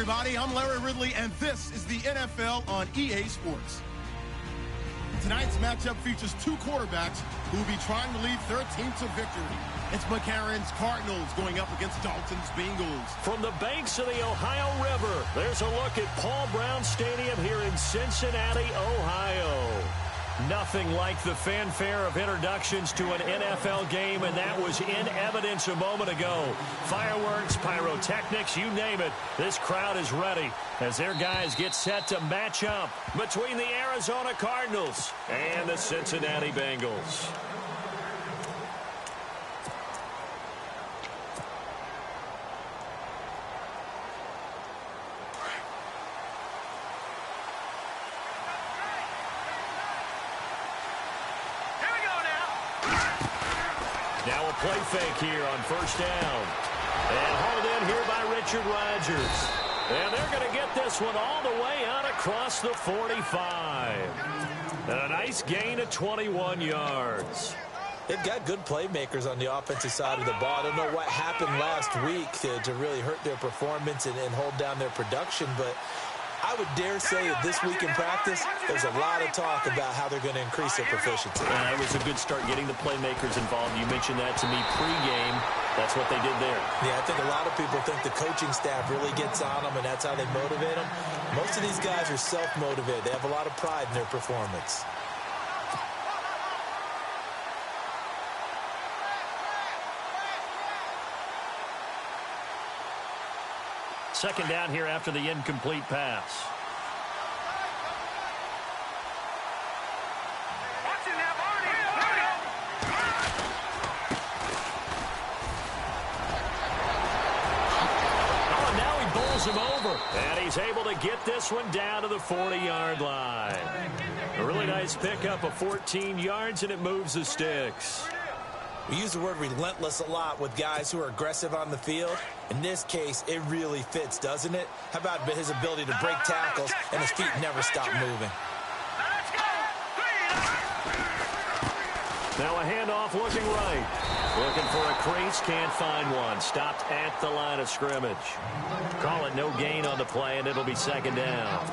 everybody. I'm Larry Ridley, and this is the NFL on EA Sports. Tonight's matchup features two quarterbacks who will be trying to lead their team to victory. It's McCarron's Cardinals going up against Dalton's Bengals. From the banks of the Ohio River, there's a look at Paul Brown Stadium here in Cincinnati, Ohio. Nothing like the fanfare of introductions to an NFL game, and that was in evidence a moment ago. Fireworks, pyrotechnics, you name it. This crowd is ready as their guys get set to match up between the Arizona Cardinals and the Cincinnati Bengals. Now a play fake here on first down. And hauled in here by Richard Rodgers. And they're going to get this one all the way out across the 45. And a nice gain of 21 yards. They've got good playmakers on the offensive side of the ball. I don't know what happened last week to really hurt their performance and hold down their production, but I would dare say that this week in practice, there's a lot of talk about how they're going to increase their proficiency. It was a good start getting the playmakers involved. You mentioned that to me pregame. That's what they did there. Yeah, I think a lot of people think the coaching staff really gets on them, and that's how they motivate them. Most of these guys are self-motivated. They have a lot of pride in their performance. Second down here after the incomplete pass. Oh, now he bowls him over. And he's able to get this one down to the 40-yard line. A really nice pickup of 14 yards, and it moves the sticks. We use the word relentless a lot with guys who are aggressive on the field. In this case, it really fits, doesn't it? How about his ability to break tackles and his feet never stop moving? Now a handoff looking right. Looking for a crease, can't find one. Stopped at the line of scrimmage. Call it no gain on the play, and it'll be second down.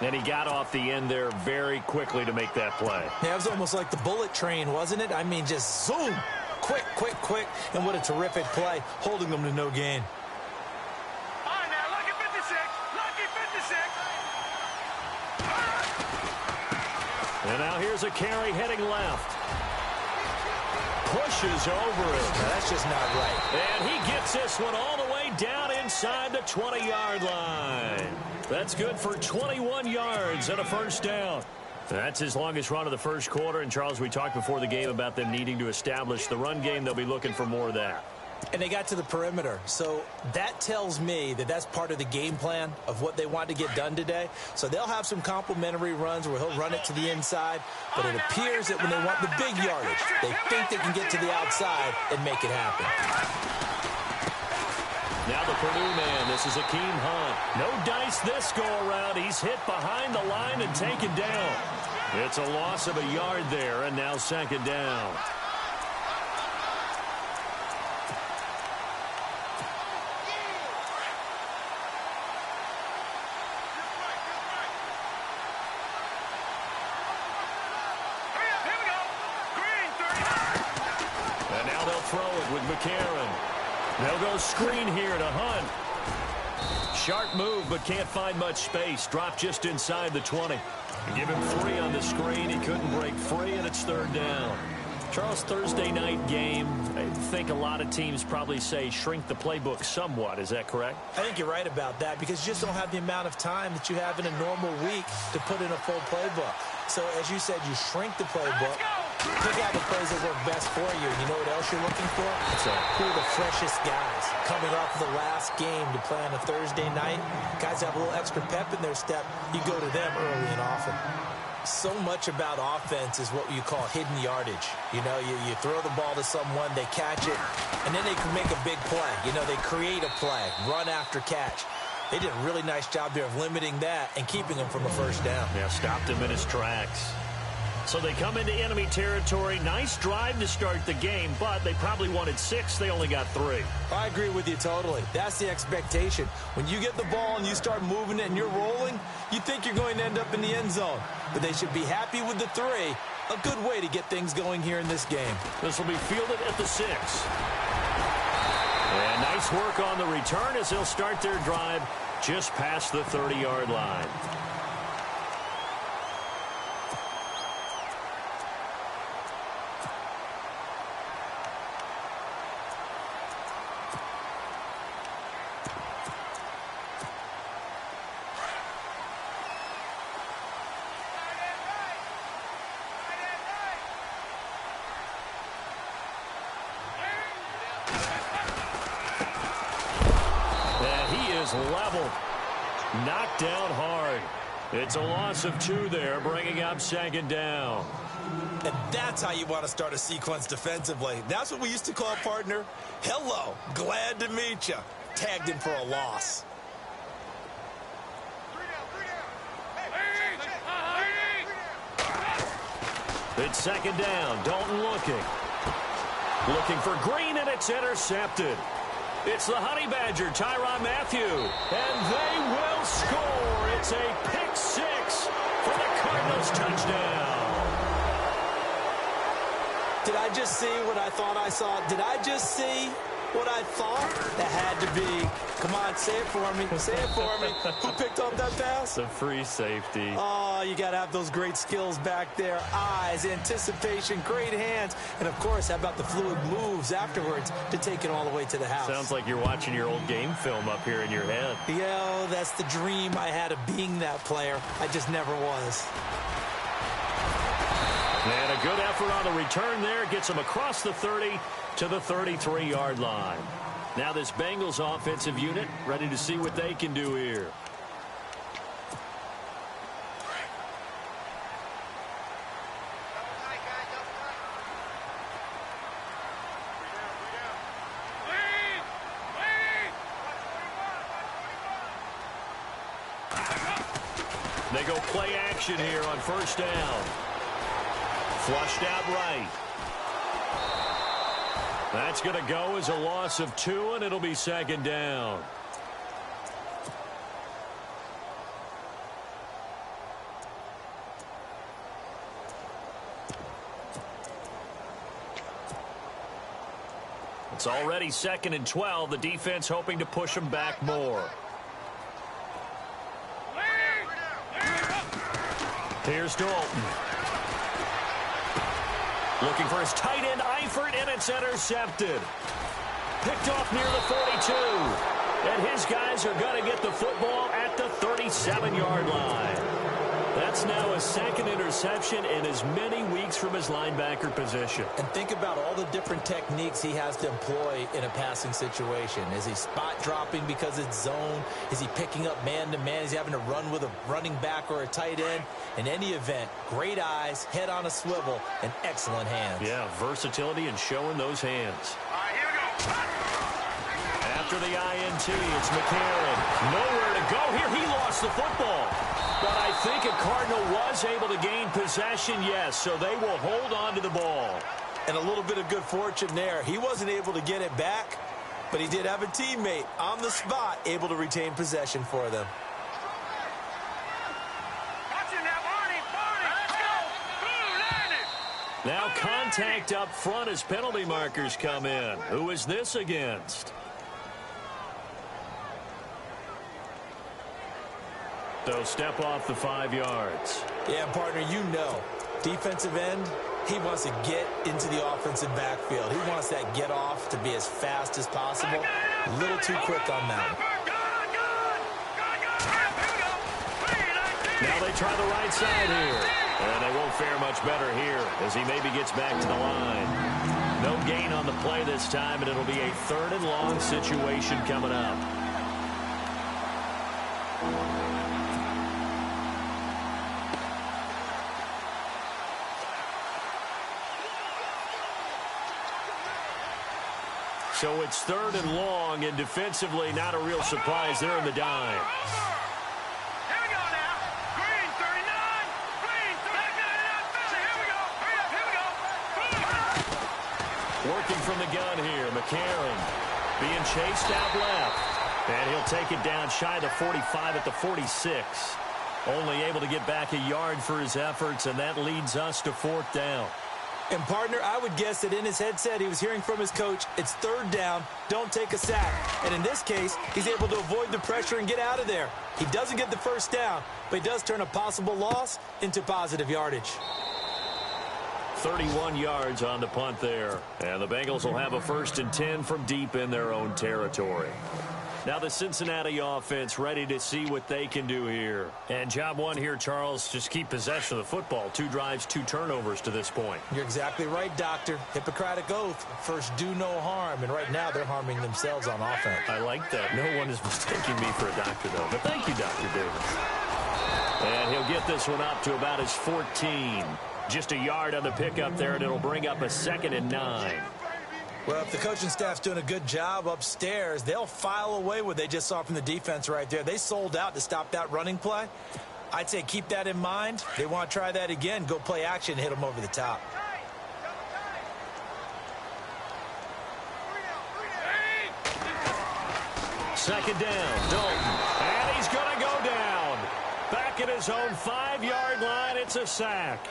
And he got off the end there very quickly to make that play. Yeah, it was almost like the bullet train, wasn't it? I mean, just zoom. Quick, quick, quick. And what a terrific play, holding them to no gain. All right, now, lucky 56. Lucky 56. And now here's a carry heading left. Pushes over it. Now, that's just not right. And he gets this one all the way down inside the 20-yard line. That's good for 21 yards and a first down. That's his longest run of the first quarter. And, Charles, we talked before the game about them needing to establish the run game. They'll be looking for more of that. And they got to the perimeter. So that tells me that that's part of the game plan of what they want to get done today. So they'll have some complimentary runs where he'll run it to the inside. But it appears that when they want the big yardage, they think they can get to the outside and make it happen. Now the Purdue man, this is Akeem Hunt. No dice this go-around. He's hit behind the line and taken down. It's a loss of a yard there, and now second down. And now they'll throw it with McCarron. They'll go screen here to Hunt. Sharp move, but can't find much space. Dropped just inside the 20. Give him 3 on the screen. He couldn't break free, and it's third down. Charles, Thursday night game, I think a lot of teams probably say shrink the playbook somewhat. Is that correct? I think you're right about that because you just don't have the amount of time that you have in a normal week to put in a full playbook. So, as you said, you shrink the playbook, pick out the plays that work best for you. You know what else you're looking for? Who are the freshest guys coming off of the last game to play on a Thursday night? Guys have a little extra pep in their step. You go to them early and often. So much about offense is what you call hidden yardage. You know, you throw the ball to someone, they catch it, and then they can make a big play. You know, they create a play, run after catch. They did a really nice job there of limiting that and keeping him from a first down. Yeah, stopped him in his tracks. So they come into enemy territory. Nice drive to start the game, but they probably wanted 6. They only got 3. I agree with you totally. That's the expectation. When you get the ball and you start moving it and you're rolling, you think you're going to end up in the end zone. But they should be happy with the 3. A good way to get things going here in this game. This will be fielded at the 6. And nice work on the return as they'll start their drive just past the 30-yard line. Level. Knocked down hard. It's a loss of 2 there, bringing up 2nd down. And that's how you want to start a sequence defensively. That's what we used to call, partner, hello, glad to meet you. Tagged him for a loss. It's 2nd down. Dalton looking for Green, and it's intercepted. It's the Honey Badger, Tyrann Mathieu, and they will score. It's a pick 6 for the Cardinals touchdown. Did I just see what I thought I saw? Did I just see what I thought? That had to be. Come on, say it for me. Say it for me. Who picked up that pass? The free safety. Oh, you got to have those great skills back there. Eyes, anticipation, great hands. And, of course, how about the fluid moves afterwards to take it all the way to the house? Sounds like you're watching your old game film up here in your head. Yeah, that's the dream I had of being that player. I just never was. And a good effort on the return there. Gets him across the 30 to the 33-yard line. Now this Bengals offensive unit ready to see what they can do here. They go play action here on 1st down. Flushed out right. That's going to go as a loss of 2, and it'll be 2nd down. It's already 2nd and 12. The defense hoping to push them back more. Here's Dalton. Looking for his tight end, Eifert, and it's intercepted. Picked off near the 42. And his guys are going to get the football at the 37-yard line. That's now a 2nd interception in as many weeks from his linebacker position. And think about all the different techniques he has to employ in a passing situation. Is he spot dropping because it's zone? Is he picking up man-to-man? Is he having to run with a running back or a tight end? In any event, great eyes, head on a swivel, and excellent hands. Yeah, versatility and showing those hands. All right, here we go. After the INT, it's McCarron. Nowhere to go here. He lost the football. But I think a Cardinal was able to gain possession, yes, so they will hold on to the ball. And a little bit of good fortune there. He wasn't able to get it back, but he did have a teammate on the spot able to retain possession for them. Watch him now, Barney. Let's go. Boom, landed. Now contact up front as penalty markers come in. Who is this against? So step off the 5 yards. Yeah, partner, you know, defensive end, he wants to get into the offensive backfield. He wants that get off to be as fast as possible. A little too quick on that. Now they try the right side here. And they won't fare much better here as he maybe gets back to the line. No gain on the play this time, and it'll be a 3rd and long situation coming up. So it's 3rd and long, and defensively not a real surprise there in the dime. Here we go now. Green, 39. Green, 39. Here we Working from the gun here, McCarron being chased out left. And he'll take it down shy of the 45 at the 46. Only able to get back a yard for his efforts, and that leads us to 4th down. And, partner, I would guess that in his headset he was hearing from his coach, it's 3rd down, don't take a sack. And in this case, he's able to avoid the pressure and get out of there. He doesn't get the 1st down, but he does turn a possible loss into positive yardage. 31 yards on the punt there. And the Bengals will have a 1st and 10 from deep in their own territory. Now the Cincinnati offense ready to see what they can do here. And job one here, Charles, just keep possession of the football. 2 drives, 2 turnovers to this point. You're exactly right, Doctor. Hippocratic oath. First, do no harm. And right now, they're harming themselves on offense. I like that. No one is mistaking me for a doctor, though. But thank you, Dr. Davis. And he'll get this one up to about his 14. Just a yard on the pickup there, and it'll bring up a 2nd and 9. Well, if the coaching staff's doing a good job upstairs, they'll file away what they just saw from the defense right there. They sold out to stop that running play. I'd say keep that in mind. They want to try that again. Go play action, hit them over the top. Second down, Dalton. And he's going to go down. Back at his own 5-yard line, it's a sack.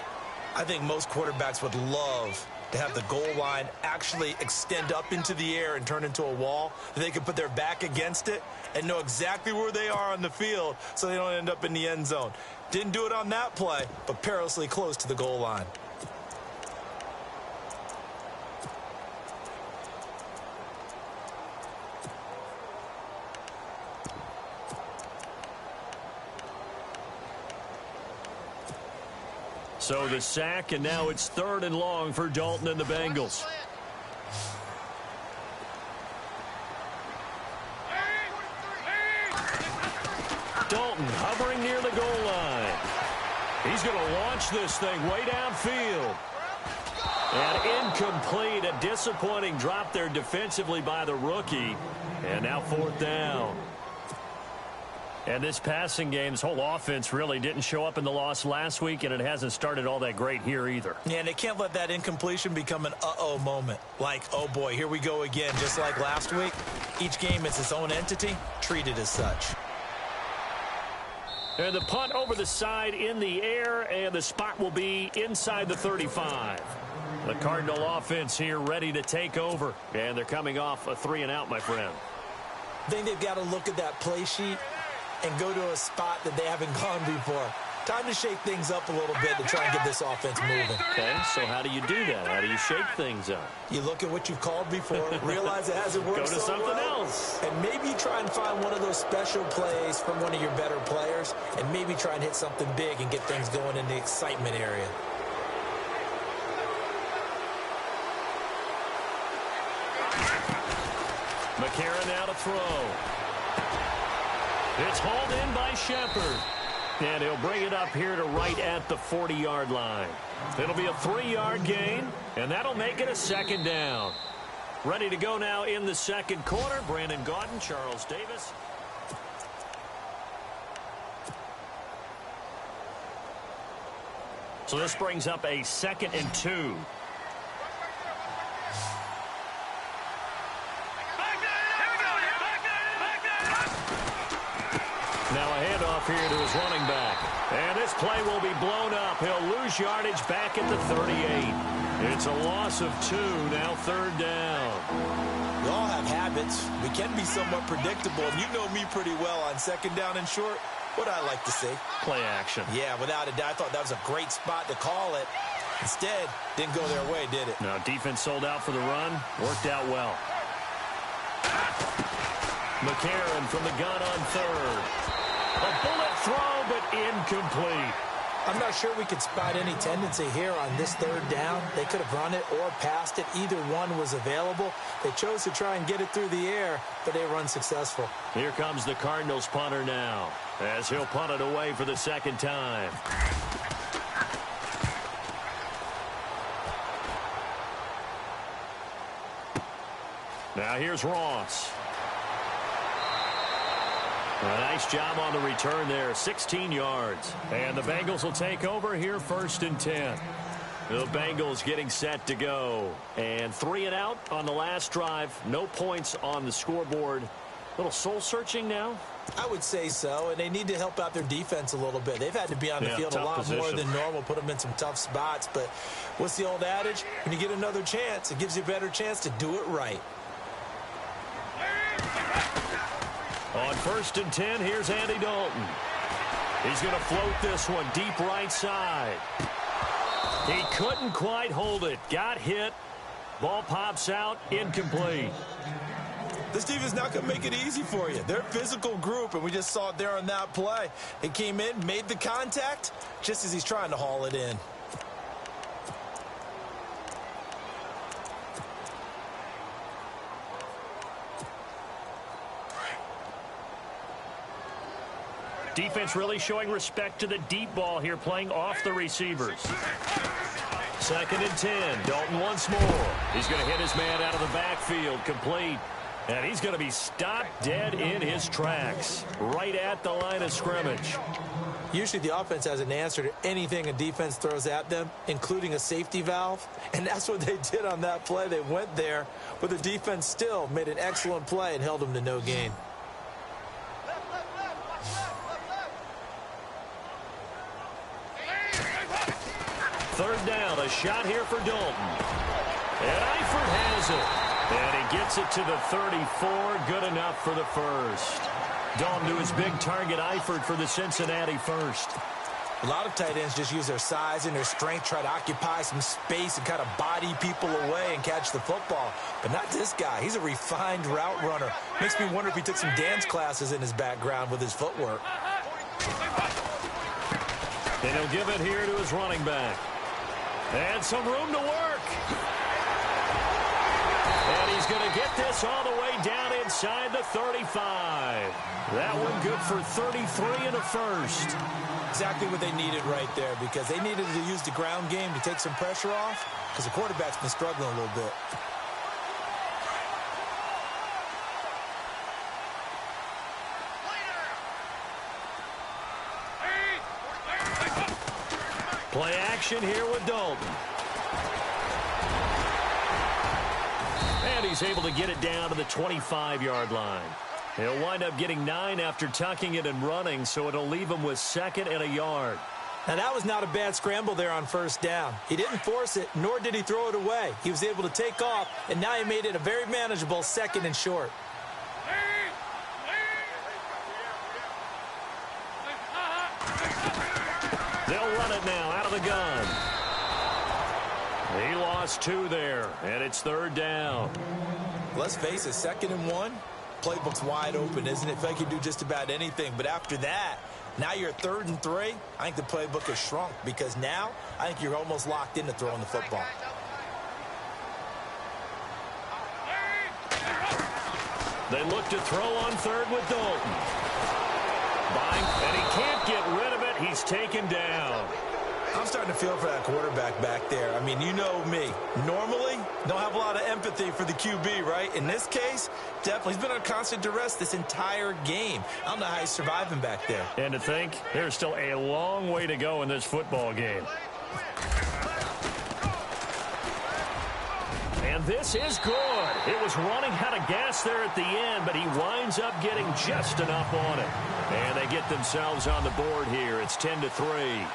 I think most quarterbacks would love to have the goal line actually extend up into the air and turn into a wall. They can put their back against it and know exactly where they are on the field so they don't end up in the end zone. Didn't do it on that play, but perilously close to the goal line. So the sack, and now it's 3rd and long for Dalton and the Bengals. Dalton hovering near the goal line. He's going to launch this thing way downfield. And incomplete, a disappointing drop there defensively by the rookie. And now 4th down. And this passing game, this whole offense really didn't show up in the loss last week, and it hasn't started all that great here either. Yeah, and they can't let that incompletion become an uh-oh moment. Like, oh boy, here we go again, just like last week. Each game is its own entity, treated as such. And the punt over the side in the air, and the spot will be inside the 35. The Cardinal offense here ready to take over, and they're coming off a 3-and-out, my friend. I think they've got to look at that play sheet and go to a spot that they haven't gone before. Time to shake things up a little bit to try and get this offense moving. Okay, so how do you do that? How do you shake things up? You look at what you've called before, realize it hasn't worked Go to so something well, else. and maybe try and find one of those special plays from one of your better players, and maybe try and hit something big and get things going in the excitement area. McCarron now to throw. It's hauled in by Shepard. And he'll bring it up here to right at the 40-yard line. It'll be a 3-yard gain, and that'll make it a 2nd down. Ready to go now in the 2nd quarter. Brandon Gaudin, Charles Davis. So this brings up a 2nd and 2. Now a handoff here to his running back. And this play will be blown up. He'll lose yardage back at the 38. It's a loss of 2, now 3rd down. We all have habits. We can be somewhat predictable. And you know me pretty well on 2nd down and short. What I like to see. Play action. Yeah, without a doubt. I thought that was a great spot to call it. Instead, didn't go their way, did it? Now defense sold out for the run. Worked out well. McCarron from the gun on 3rd. A bullet throw, but incomplete. I'm not sure we could spot any tendency here on this 3rd down. They could have run it or passed it. Either one was available. They chose to try and get it through the air, but they were unsuccessful. Here comes the Cardinals punter now, as he'll punt it away for the 2nd time. Now here's Ross. A nice job on the return there, 16 yards. And the Bengals will take over here 1st and 10. The Bengals getting set to go. And 3 and out on the last drive. No points on the scoreboard. Little soul-searching now? I would say so, and they need to help out their defense a little bit. They've had to be on the field a lot more than normal, put them in some tough spots. But what's the old adage? When you get another chance, it gives you a better chance to do it right. On 1st and 10, here's Andy Dalton. He's going to float this one deep right side. He couldn't quite hold it. Got hit. Ball pops out. Incomplete. This team is not going to make it easy for you. They're a physical group, and we just saw it there on that play. He came in, made the contact, just as he's trying to haul it in. Defense really showing respect to the deep ball here, playing off the receivers. 2nd and 10. Dalton once more. He's going to hit his man out of the backfield. Complete. And he's going to be stopped dead in his tracks, right at the line of scrimmage. Usually the offense has an answer to anything a defense throws at them, including a safety valve. And that's what they did on that play. They went there, but the defense still made an excellent play and held them to no gain. Third down, a shot here for Dalton. And Eifert has it. And he gets it to the 34. Good enough for the first. Dalton to his big target, Eifert, for the Cincinnati first. A lot of tight ends just use their size and their strength, try to occupy some space and kind of body people away and catch the football. But not this guy. He's a refined route runner. Makes me wonder if he took some dance classes in his background with his footwork. And he'll give it here to his running back. And some room to work. And he's going to get this all the way down inside the 35. That one good for 33 and a first. Exactly what they needed right there, because they needed to use the ground game to take some pressure off, because the quarterback's been struggling a little bit. Play action here with Dalton. And he's able to get it down to the 25-yard line. He'll wind up getting 9 after tucking it and running, so it'll leave him with 2nd and a yard. Now, that was not a bad scramble there on first down. He didn't force it, nor did he throw it away. He was able to take off, and now he made it a very manageable 2nd and short. They'll run it now out of the gun. He lost 2 there, and it's 3rd down. Let's face it, 2nd and 1. Playbook's wide open, isn't it? If I can do just about anything. But after that, now you're 3rd and 3. I think the playbook has shrunk, because now I think you're almost locked into throwing the football. They look to throw on 3rd with Dalton. And he can't get rid of it. He's taken down. I'm starting to feel for that quarterback back there. I mean, you know me. Normally, don't have a lot of empathy for the QB, right? In this case, definitely. He's been on constant duress this entire game. I don't know how he's surviving back there. And to think, there's still a long way to go in this football game. And this is good. It was running out of gas there at the end, but he winds up getting just enough on it. And they get themselves on the board here. It's 10-3.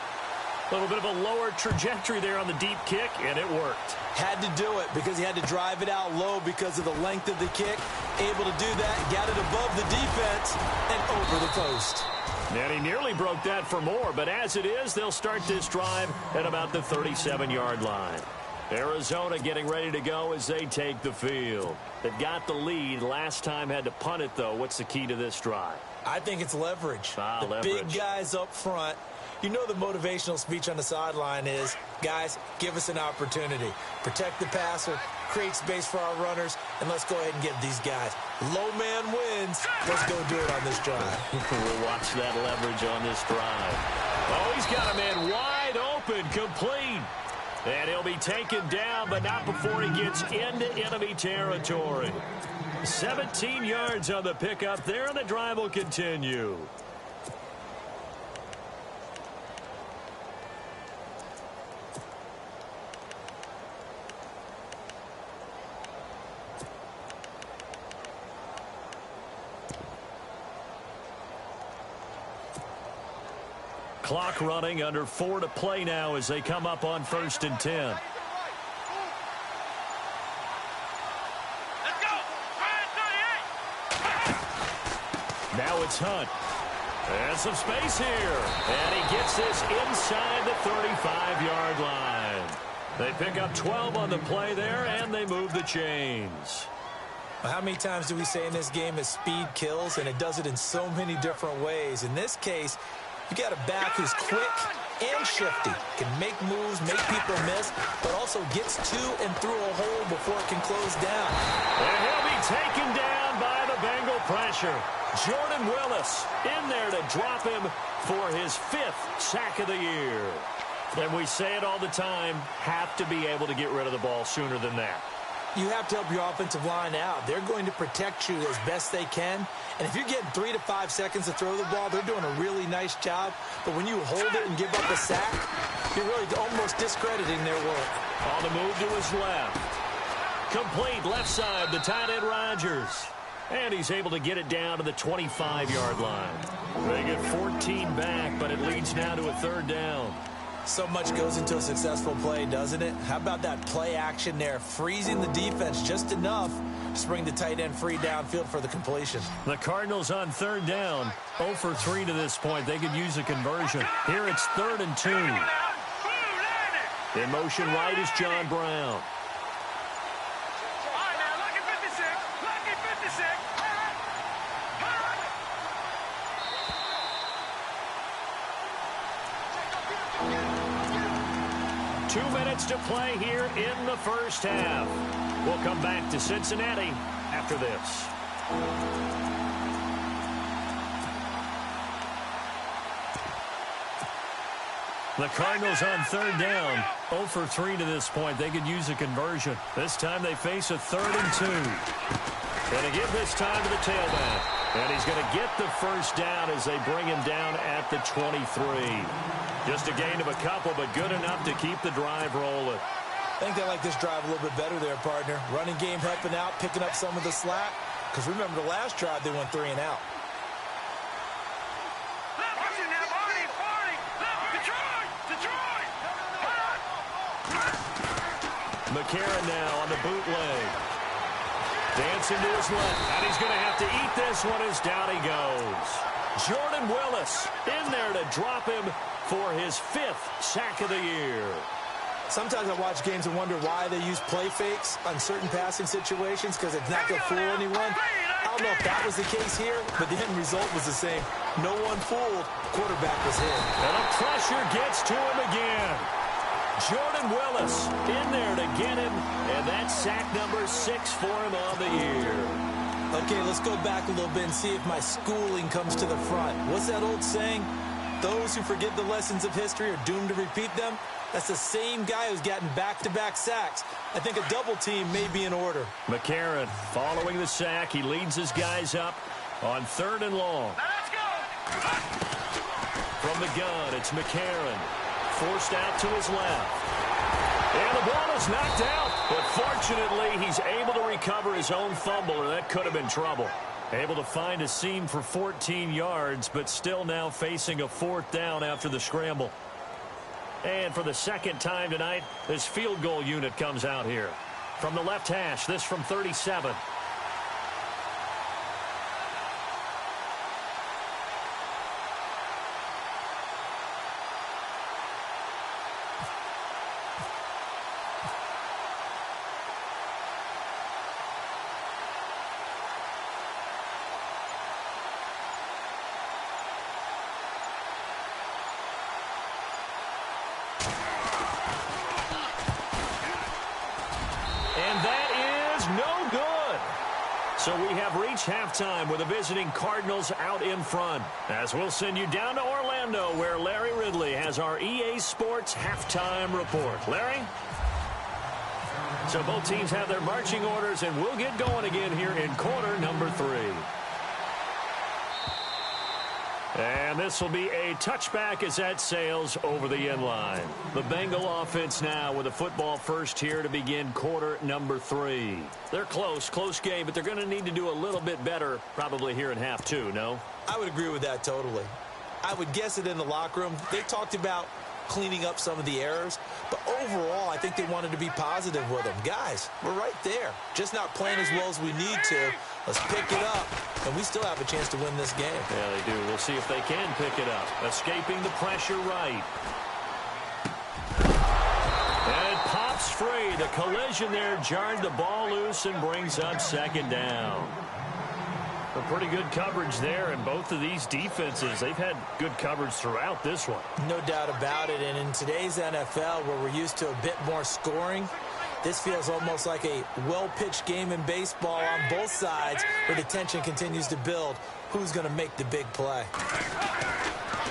A little bit of a lower trajectory there on the deep kick, and it worked. Had to do it because he had to drive it out low because of the length of the kick. Able to do that, got it above the defense and over the post. And he nearly broke that for more, but as it is, they'll start this drive at about the 37-yard line. Arizona getting ready to go as they take the field. They've got the lead. Last time had to punt it, though. What's the key to this drive? I think it's leverage. The big guys up front. You know the motivational speech on the sideline is, guys, give us an opportunity. Protect the passer, create space for our runners, and let's go ahead and get these guys. Low man wins. Let's go do it on this drive. We'll watch that leverage on this drive. Oh, he's got a man wide open, complete. And he'll be taken down, but not before he gets into enemy territory. 17 yards on the pickup there, and the drive will continue. Clock running, under 4 to play now as they come up on 1st and 10. Let's go. Now it's Hunt. And some space here. And he gets this inside the 35-yard line. They pick up 12 on the play there, and they move the chains. How many times do we say in this game that speed kills, and it does it in so many different ways? In this case, you got a back who's quick and shifty, can make moves, make people miss, but also gets to and through a hole before it can close down. And he'll be taken down by the Bengal pressure. Jordan Willis in there to drop him for his 5th sack of the year. And we say it all the time, have to be able to get rid of the ball sooner than that. You have to help your offensive line out. They're going to protect you as best they can. And if you're getting 3 to 5 seconds to throw the ball, they're doing a really nice job. But when you hold it and give up a sack, you're really almost discrediting their work. On the move to his left. Complete left side, the tight end Rodgers. And he's able to get it down to the 25-yard line. They get 14 back, but it leads now to a 3rd down. So much goes into a successful play, doesn't it? How about that play action there, freezing the defense just enough to bring the tight end free downfield for the completion. The Cardinals on 3rd down, 0 for 3 to this point. They could use a conversion. Here it's 3rd and 2. In motion right is John Brown. 2 minutes to play here in the 1st half. We'll come back to Cincinnati after this. The Cardinals on 3rd down, 0 for 3 to this point. They could use a conversion. This time they face a 3rd and 2. Going to give this time to the tailback. And he's going to get the 1st down as they bring him down at the 23. Just a gain of a couple, but good enough to keep the drive rolling. I think they like this drive a little bit better there, partner. Running game helping out, picking up some of the slack. Because remember, the last drive, they went 3 and out. McCarron now on the bootleg. Dancing to his left, and he's going to have to eat this one as down he goes. Jordan Willis in there to drop him for his 5th sack of the year. Sometimes I watch games and wonder why they use play fakes on certain passing situations because it's not going to fool anyone. I don't know if that was the case here, but the end result was the same. No one fooled. Quarterback was hit. And the pressure gets to him again. Jordan Willis in there to get him, and that's sack number 6 for him on the year. Okay, let's go back a little bit and see if my schooling comes to the front. What's that old saying? Those who forget the lessons of history are doomed to repeat them. That's the same guy who's gotten back-to-back sacks. I think a double team may be in order. McCarron following the sack. He leads his guys up on 3rd and long. Now let's go. From the gun, it's McCarron. Forced out to his left. And the ball is knocked out. But fortunately, he's able to recover his own fumble, or that could have been trouble. Able to find a seam for 14 yards, but still now facing a 4th down after the scramble. And for the 2nd time tonight, this field goal unit comes out here. From the left hash, this from 37. So we have reached halftime with the visiting Cardinals out in front. As we'll send you down to Orlando, where Larry Ridley has our EA Sports halftime report. Larry? So both teams have their marching orders, and we'll get going again here in quarter number 3. And this will be a touchback as that sails over the end line. The Bengal offense now with a football first here to begin quarter number 3. They're close game, but they're going to need to do a little bit better probably here in half 2, no? I would agree with that totally. I would guess that in the locker room, they talked about cleaning up some of the errors. But overall, I think they wanted to be positive with them. Guys, we're right there. Just not playing as well as we need to. Let's pick it up. And we still have a chance to win this game. Yeah, they do. We'll see if they can pick it up. Escaping the pressure right. And it pops free. The collision there jarred the ball loose and brings up second down. A pretty good coverage there, and both of these defenses, they've had good coverage throughout this one. No doubt about it, and in today's NFL, where we're used to a bit more scoring, this feels almost like a well-pitched game in baseball on both sides, where the tension continues to build. Who's going to make the big play?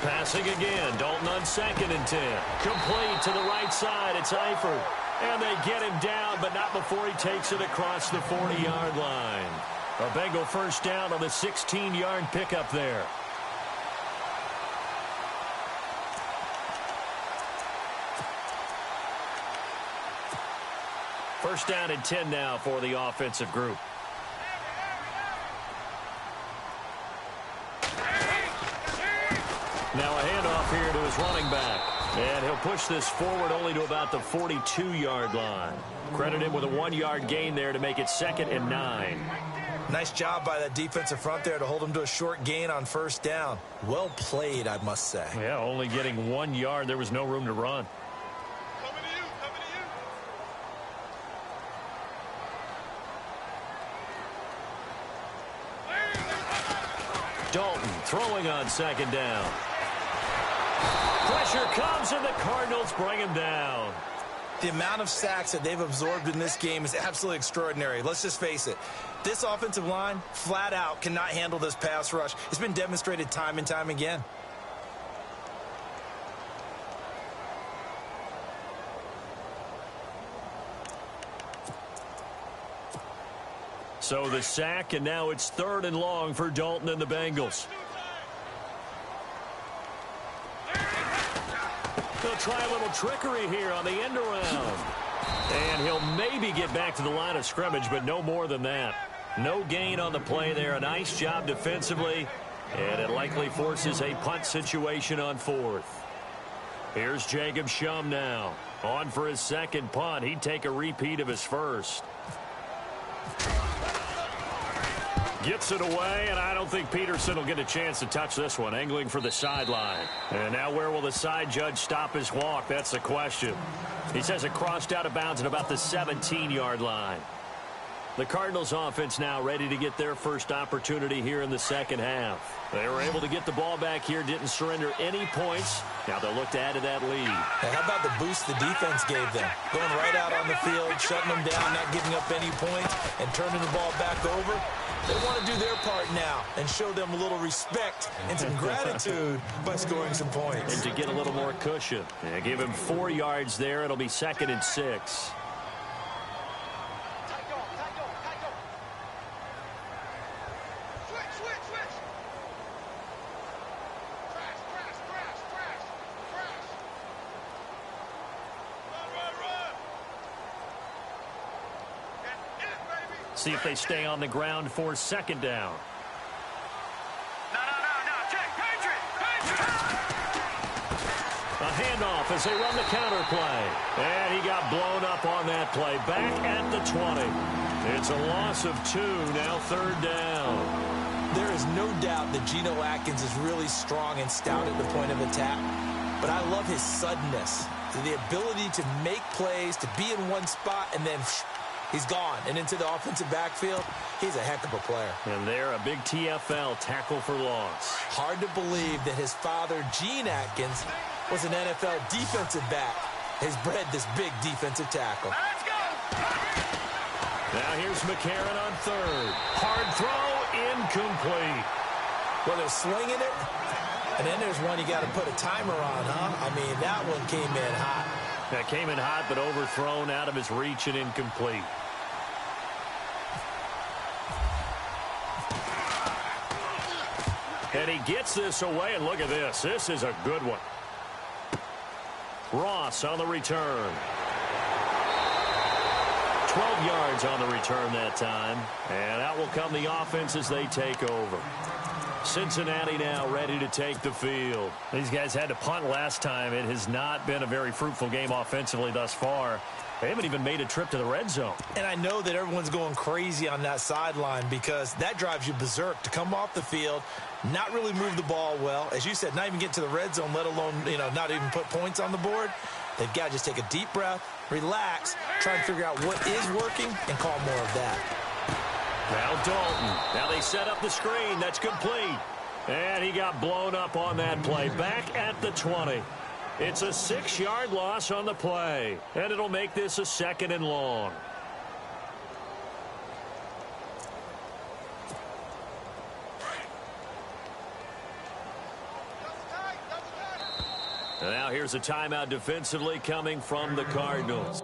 Passing again, Dalton on 2nd and 10. Complete to the right side, it's Eifert. And they get him down, but not before he takes it across the 40-yard line. A Bengal first down on the 16-yard pickup there. First down and 10 now for the offensive group. Now a handoff here to his running back. And he'll push this forward only to about the 42-yard line. Credit him with a 1-yard gain there to make it 2nd and 9. Nice job by that defensive front there to hold him to a short gain on first down. Well played, I must say. Yeah, only getting 1 yard. There was no room to run. Coming to you, coming to you. Dalton throwing on 2nd down. Pressure comes, and the Cardinals bring him down. The amount of sacks that they've absorbed in this game is absolutely extraordinary. Let's just face it. This offensive line, flat out, cannot handle this pass rush. It's been demonstrated time and time again. So the sack, and now it's 3rd and long for Dalton and the Bengals. They'll try a little trickery here on the end around. And he'll maybe get back to the line of scrimmage, but no more than that. No gain on the play there. A nice job defensively. And it likely forces a punt situation on 4th. Here's Jacob Shum now. On for his 2nd punt. He'd take a repeat of his first. Gets it away, and I don't think Peterson will get a chance to touch this one. Angling for the sideline. And now where will the side judge stop his walk? That's the question. He says it crossed out of bounds at about the 17-yard line. The Cardinals offense now ready to get their first opportunity here in the second half. They were able to get the ball back here, didn't surrender any points. Now they'll look to add to that lead. Now, how about the boost the defense gave them? Going right out on the field, shutting them down, not giving up any points, and turning the ball back over. They want to do their part now and show them a little respect and some gratitude by scoring some points. And to get a little more cushion. Yeah, give him 4 yards there. It'll be 2nd and 6. See if they stay on the ground for 2nd down. No, check, Patriot. A handoff as they run the counter play. And he got blown up on that play. Back at the 20. It's a loss of 2, now 3rd down. There is no doubt that Geno Atkins is really strong and stout at the point of attack. But I love his suddenness, the ability to make plays, to be in one spot, and then he's gone and into the offensive backfield. He's a heck of a player. And there, a big TFL, tackle for loss. Hard to believe that his father, Gene Atkins, was an NFL defensive back. Has bred this big defensive tackle. Let's go. Now here's McCarron on 3rd. Hard throw, incomplete. Well, they're slinging it, and then there's one you got to put a timer on, huh? I mean, that one came in hot. That came in hot, but overthrown out of his reach and incomplete. And he gets this away, and look at this. This is a good one. Ross on the return. 12 yards on the return that time. And out will come the offense as they take over. Cincinnati now ready to take the field. These guys had to punt last time. It has not been a very fruitful game offensively thus far. They haven't even made a trip to the red zone. And I know that everyone's going crazy on that sideline because that drives you berserk to come off the field, not really move the ball well. As you said, not even get to the red zone, let alone, not even put points on the board. They've got to just take a deep breath, relax, try and figure out what is working, and call more of that. Now Dalton. Now they set up the screen. That's complete. And he got blown up on that play. Back at the 20. It's a 6-yard loss on the play. And it'll make this a 2nd and long. And now here's a timeout defensively coming from the Cardinals.